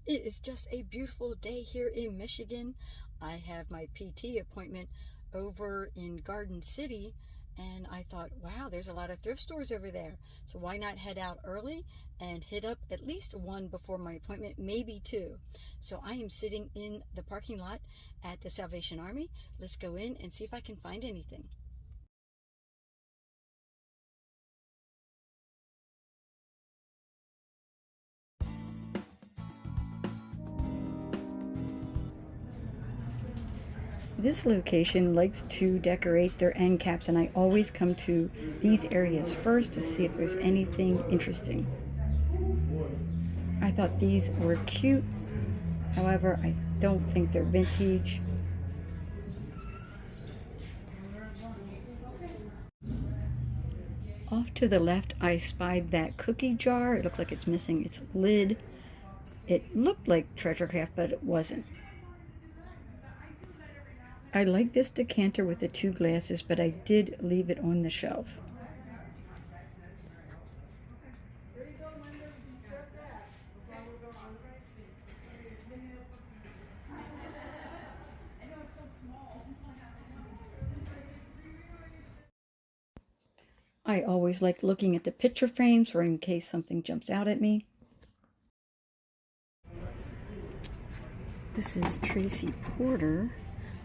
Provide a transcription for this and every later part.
It is just a beautiful day here in Michigan. I have my PT appointment over in Garden City, and I thought, wow, there's a lot of thrift stores over there. So why not head out early and hit up at least one before my appointment, maybe two. So I am sitting in the parking lot at the Salvation Army. Let's go in and see if I can find anything. This location likes to decorate their end caps, and I always come to these areas first to see if there's anything interesting. I thought these were cute. However, I don't think they're vintage. Off to the left, I spied that cookie jar. It looks like it's missing its lid. It looked like treasure craft, but it wasn't. I like this decanter with the two glasses, but I did leave it on the shelf. I always like looking at the picture frames for in case something jumps out at me. This is Tracy Porter.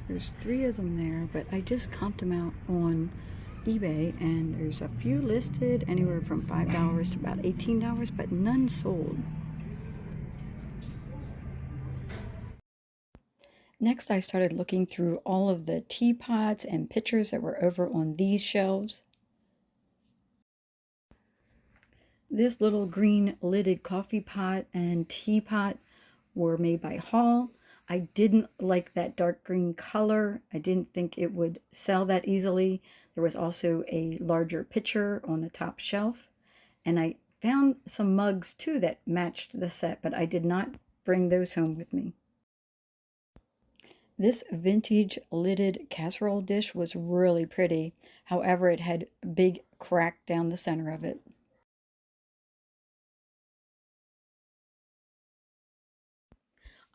There's 3 of them there, but I just comped them out on eBay, and there's a few listed anywhere from $5 to about $18, but none sold. Next, I started looking through all of the teapots and pitchers that were over on these shelves. This little green lidded coffee pot and teapot were made by Hall. I didn't like that dark green color. I didn't think it would sell that easily. There was also a larger pitcher on the top shelf. And I found some mugs too that matched the set, but I did not bring those home with me. This vintage lidded casserole dish was really pretty. However, it had a big crack down the center of it.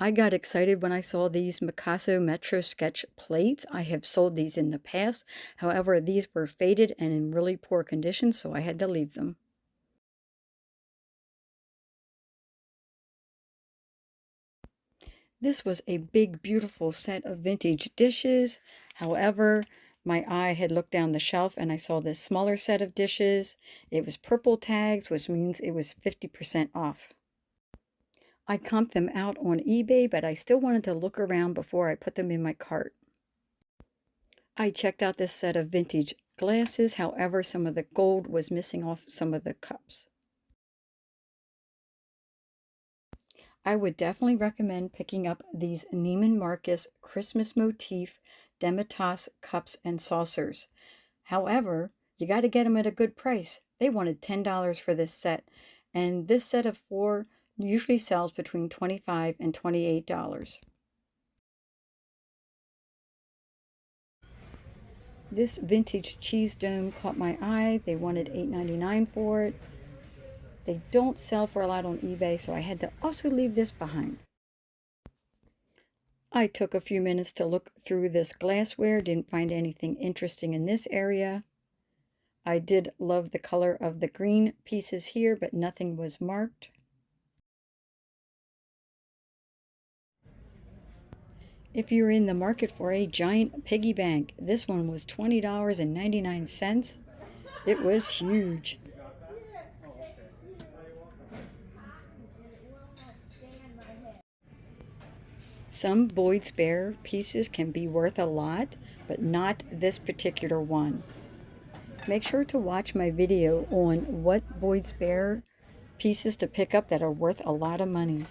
I got excited when I saw these Picasso Metro Sketch plates. I have sold these in the past. However, these were faded and in really poor condition, so I had to leave them. This was a big, beautiful set of vintage dishes. However, my eye had looked down the shelf and I saw this smaller set of dishes. It was purple tags, which means it was 50% off. I comped them out on eBay, but I still wanted to look around before I put them in my cart. I checked out this set of vintage glasses. However, some of the gold was missing off some of the cups. I would definitely recommend picking up these Neiman Marcus Christmas motif Demitasse cups and saucers. However, you got to get them at a good price. They wanted $10 for this set, and this set of 4 usually sells between $25 and $28. This vintage cheese dome caught my eye. They wanted $8.99 for it. They don't sell for a lot on eBay, so I had to also leave this behind. I took a few minutes to look through this glassware, didn't find anything interesting in this area. I did love the color of the green pieces here, but nothing was marked. If you're in the market for a giant piggy bank, this one was $20.99. It was huge. Some Boyd's Bear pieces can be worth a lot, but not this particular one. Make sure to watch my video on what Boyd's Bear pieces to pick up that are worth a lot of money.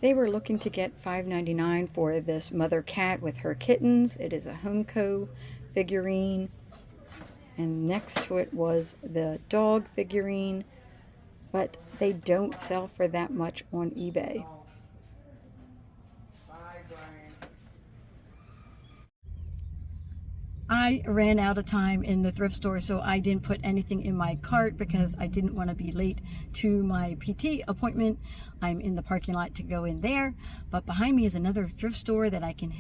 They were looking to get $5.99 for this mother cat with her kittens. It is a Homeco figurine. And next to it was the dog figurine, but they don't sell for that much on eBay. I ran out of time in the thrift store, so I didn't put anything in my cart because I didn't want to be late to my PT appointment. I'm in the parking lot to go in there, but behind me is another thrift store that I can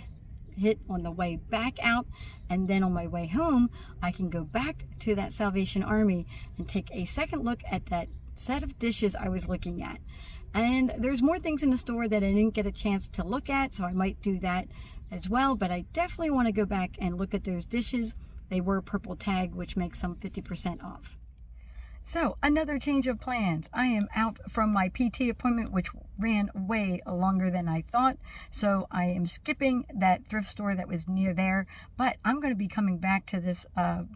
hit on the way back out, and then on my way home I can go back to that Salvation Army and take a second look at that set of dishes I was looking at. And there's more things in the store that I didn't get a chance to look at, so I might do that as well, but I definitely want to go back and look at those dishes. They were purple tag, which makes them 50% off. So another change of plans. I am out from my PT appointment, which ran way longer than I thought. So I am skipping that thrift store that was near there, but I'm going to be coming back to this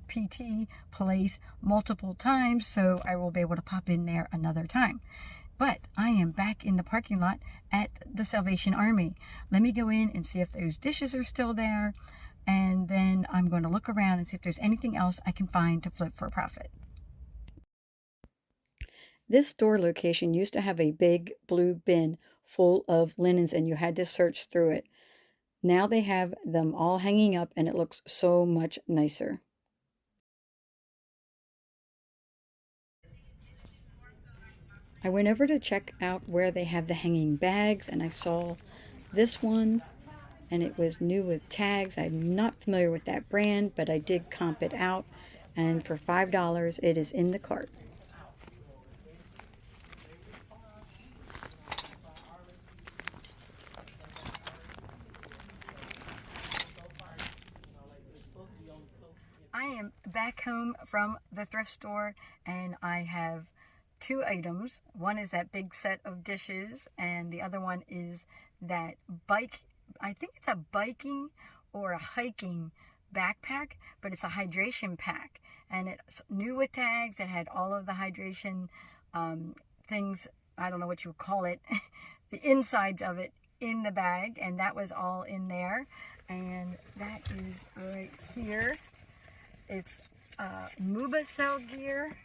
PT place multiple times, so I will be able to pop in there another time. But I am back in the parking lot at the Salvation Army. Let me go in and see if those dishes are still there, and then I'm going to look around and see if there's anything else I can find to flip for a profit. This store location used to have a big blue bin full of linens, and you had to search through it. Now they have them all hanging up, and it looks so much nicer. I went over to check out where they have the hanging bags, and I saw this one, and it was new with tags. I'm not familiar with that brand, but I did comp it out, and for $5 it is in the cart. I am back home from the thrift store, and I have two items. One is that big set of dishes, and the other one is that I think it's a biking or a hiking backpack, but it's a hydration pack, and it's new with tags. It had all of the hydration things, I don't know what you would call it, the insides of it in the bag, and that was all in there. And that is right here. It's MUBA cell gear.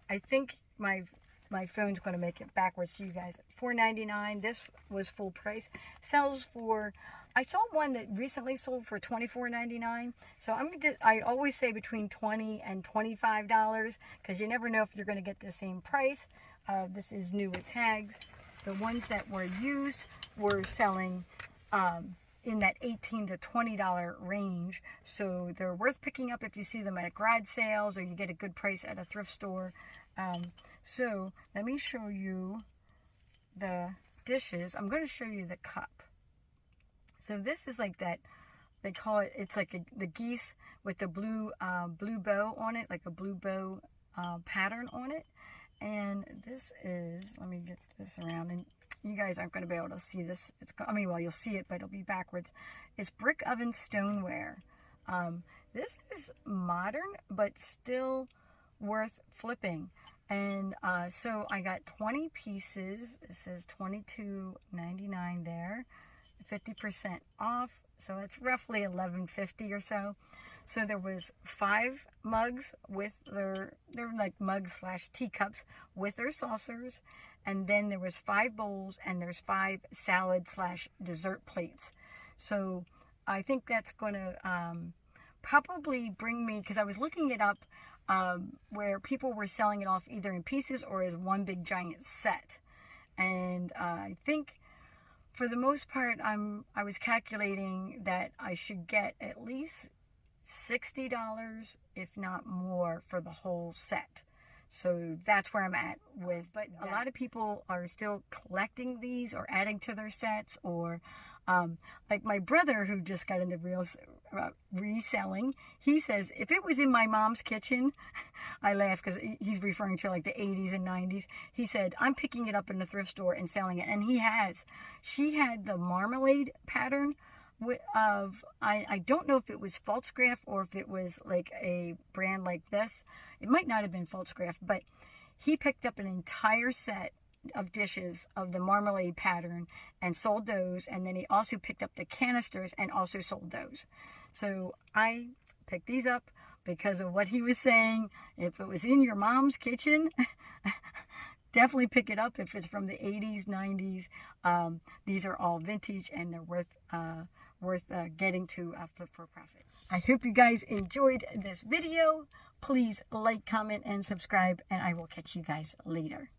I think my phone's going to make it backwards to you guys. $4.99. This was full price. Sells for, I saw one that recently sold for $24.99. So I always say between $20 and $25 because you never know if you're going to get the same price. This is new with tags. The ones that were used were selling in that $18 to $20 range, so they're worth picking up if you see them at garage sales or you get a good price at a thrift store. So let me show you the dishes. I'm going to show you the cup. So this is like that, they call it, it's like the geese with the blue bow on it, like a blue bow pattern on it. And this is, let me get this around, and you guys aren't going to be able to see this. Well, you'll see it, but it'll be backwards. It's brick oven stoneware. This is modern, but still worth flipping. And so I got 20 pieces. It says $22.99 there, 50% off. So it's roughly $11.50 or so. So there was 5 mugs with they're like mugs / teacups with their saucers. And then there was 5 bowls, and there's 5 salad / dessert plates. So I think that's going to probably bring me, because I was looking it up where people were selling it off either in pieces or as one big giant set. And I think for the most part, I was calculating that I should get at least $60, if not more, for the whole set. So that's where I'm at with, but a lot of people are still collecting these or adding to their sets, or like my brother who just got into reselling, he says, if it was in my mom's kitchen, I laugh because he's referring to like the 80s and 90s. He said, I'm picking it up in the thrift store and selling it. And he has. She had the marmalade pattern of, I don't know if it was Falstaff or if it was like a brand like this. It might not have been Falstaff, but he picked up an entire set of dishes of the marmalade pattern and sold those, and then he also picked up the canisters and also sold those. So I picked these up because of what he was saying. If it was in your mom's kitchen, definitely pick it up. If it's from the 80s, 90s, these are all vintage and they're worth worth getting to flip for profit. I hope you guys enjoyed this video. Please like, comment, and subscribe, and I will catch you guys later.